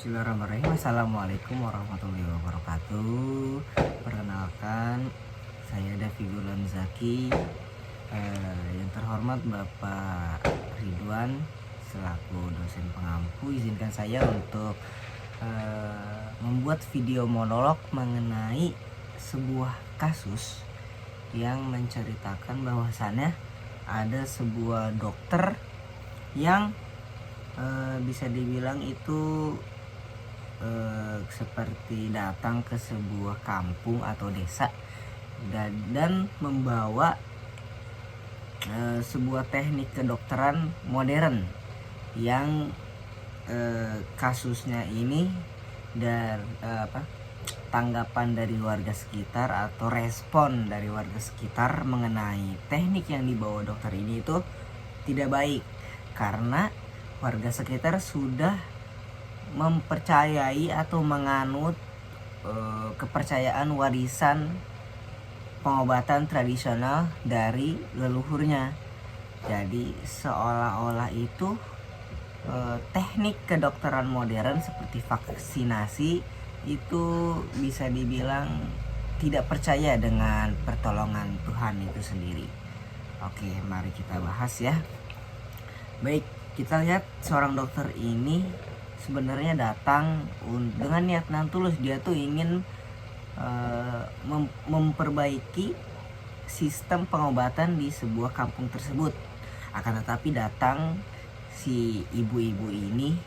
Bismillahirrahmanirrahim. Assalamualaikum warahmatullahi wabarakatuh. Perkenalkan, saya Davi Gulan Zaki. Yang terhormat Bapak Ridwan selaku dosen pengampu, izinkan saya untuk membuat video monolog mengenai sebuah kasus yang menceritakan bahwasannya ada sebuah dokter yang bisa dibilang itu seperti datang ke sebuah kampung atau desa dan membawa sebuah teknik kedokteran modern yang kasusnya ini dan tanggapan dari warga sekitar atau respon dari warga sekitar mengenai teknik yang dibawa dokter ini itu tidak baik, karena warga sekitar sudah mempercayai atau menganut kepercayaan warisan pengobatan tradisional dari leluhurnya. Jadi seolah-olah itu teknik kedokteran modern seperti vaksinasi itu bisa dibilang tidak percaya dengan pertolongan Tuhan itu sendiri. Oke, mari kita bahas ya. Baik, kita lihat seorang dokter ini sebenarnya datang dengan niat yang tulus. Dia tuh ingin memperbaiki sistem pengobatan di sebuah kampung tersebut. Akan tetapi datang si ibu-ibu ini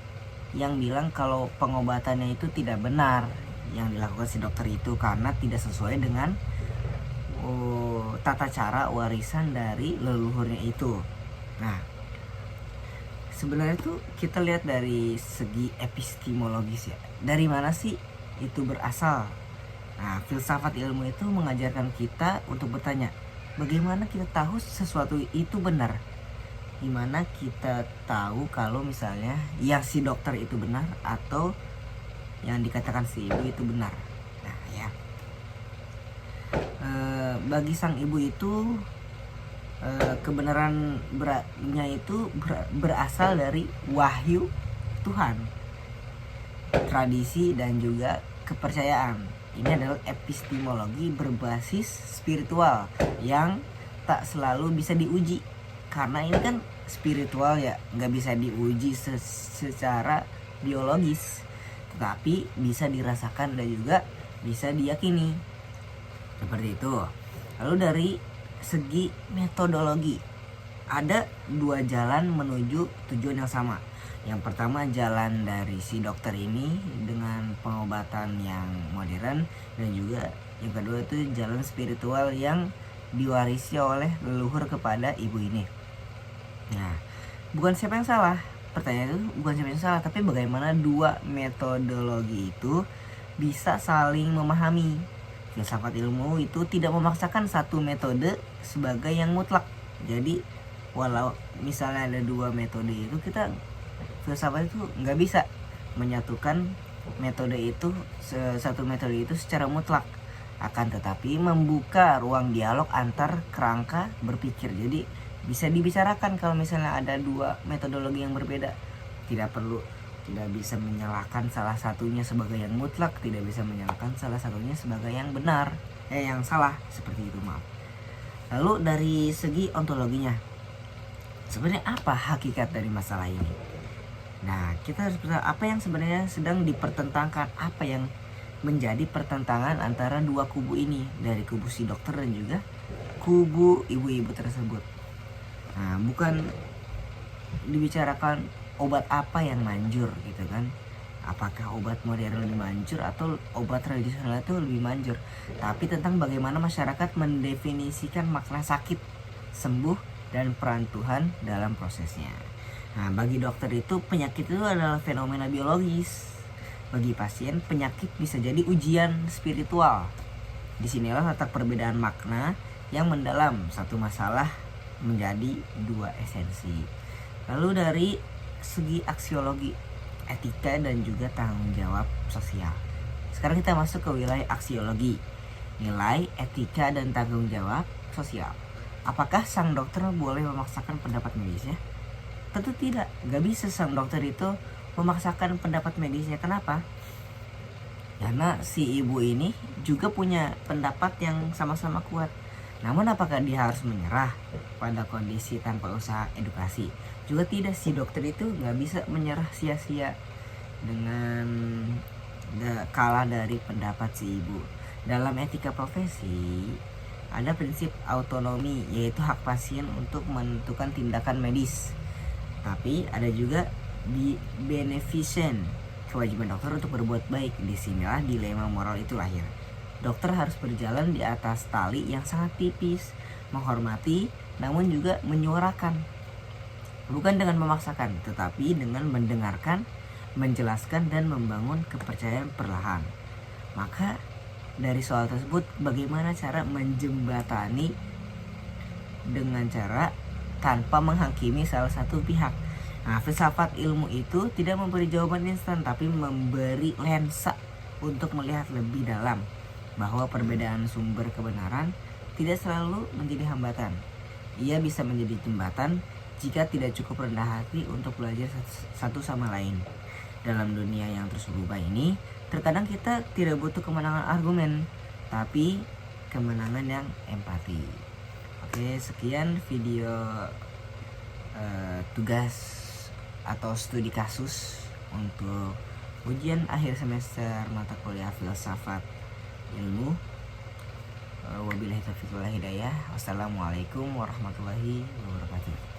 yang bilang kalau pengobatannya itu tidak benar yang dilakukan si dokter itu, karena tidak sesuai dengan tata cara warisan dari leluhurnya itu. Nah, sebenarnya tuh kita lihat dari segi epistemologis ya. Dari mana sih itu berasal? Nah, filsafat ilmu itu mengajarkan kita untuk bertanya, bagaimana kita tahu sesuatu itu benar? Gimana kita tahu kalau misalnya yang si dokter itu benar atau yang dikatakan si ibu itu benar? Nah ya, bagi sang ibu itu kebenarannya itu berasal dari wahyu Tuhan, tradisi dan juga kepercayaan. Ini adalah epistemologi berbasis spiritual yang tak selalu bisa diuji, karena ini kan spiritual ya, nggak bisa diuji secara biologis, tetapi bisa dirasakan dan juga bisa diyakini seperti itu. Lalu dari segi metodologi, ada dua jalan menuju tujuan yang sama. Yang pertama, jalan dari si dokter ini dengan pengobatan yang modern, dan juga yang kedua itu jalan spiritual yang diwarisi oleh leluhur kepada ibu ini. Nah, bukan siapa yang salah. Pertanyaan itu bukan siapa yang salah, tapi bagaimana dua metodologi itu bisa saling memahami. Filsafat ilmu itu tidak memaksakan satu metode sebagai yang mutlak. Jadi walau misalnya ada dua metode itu, kita filsafat itu nggak bisa menyatukan metode itu, satu metode itu secara mutlak. Akan tetapi membuka ruang dialog antar kerangka berpikir. Jadi bisa dibicarakan kalau misalnya ada dua metodologi yang berbeda. Tidak bisa menyalahkan salah satunya sebagai yang mutlak, tidak bisa menyalahkan salah satunya sebagai yang benar, yang salah, seperti itu, maaf. Lalu dari segi ontologinya, sebenarnya apa hakikat dari masalah ini? Nah, kita harus bertanya apa yang sebenarnya sedang dipertentangkan, apa yang menjadi pertentangan antara dua kubu ini, dari kubu si dokter dan juga kubu ibu-ibu tersebut. Nah, bukan dibicarakan obat apa yang manjur gitu kan, apakah obat modern lebih manjur atau obat tradisional itu lebih manjur, tapi tentang bagaimana masyarakat mendefinisikan makna sakit, sembuh, dan peran Tuhan dalam prosesnya. Nah, bagi dokter itu penyakit itu adalah fenomena biologis. Bagi pasien, penyakit bisa jadi ujian spiritual. Disinilah letak perbedaan makna yang mendalam satu masalah menjadi dua esensi. Lalu dari segi aksiologi, etika, dan juga tanggung jawab sosial. Sekarang kita masuk ke wilayah aksiologi, nilai, etika, dan tanggung jawab sosial. Apakah sang dokter boleh memaksakan pendapat medisnya? Tentu tidak. Gak bisa sang dokter itu memaksakan pendapat medisnya. Kenapa? Karena si ibu ini juga punya pendapat yang sama-sama kuat. Namun apakah dia harus menyerah pada kondisi tanpa usaha edukasi? Juga tidak, si dokter itu nggak bisa menyerah sia-sia dengan kalah dari pendapat si ibu. Dalam etika profesi ada prinsip autonomi, yaitu hak pasien untuk menentukan tindakan medis. Tapi ada juga di beneficent, kewajiban dokter untuk berbuat baik. Disinilah dilema moral itu lahir. Dokter harus berjalan di atas tali yang sangat tipis, menghormati namun juga menyuarakan. Bukan dengan memaksakan, tetapi dengan mendengarkan, menjelaskan, dan membangun kepercayaan perlahan. Maka dari soal tersebut, bagaimana cara menjembatani dengan cara tanpa menghakimi salah satu pihak. Nah, filsafat ilmu itu tidak memberi jawaban instan, tapi memberi lensa untuk melihat lebih dalam, bahwa perbedaan sumber kebenaran tidak selalu menjadi hambatan. Ia bisa menjadi jembatan jika tidak cukup rendah hati untuk belajar satu sama lain. Dalam dunia yang terus berubah ini, terkadang kita tidak butuh kemenangan argumen, tapi kemenangan yang empati. Oke, sekian video tugas atau studi kasus untuk ujian akhir semester mata kuliah filsafat ilmu. Wabillahi taufiq wal hidayah. Wassalamualaikum warahmatullahi wabarakatuh.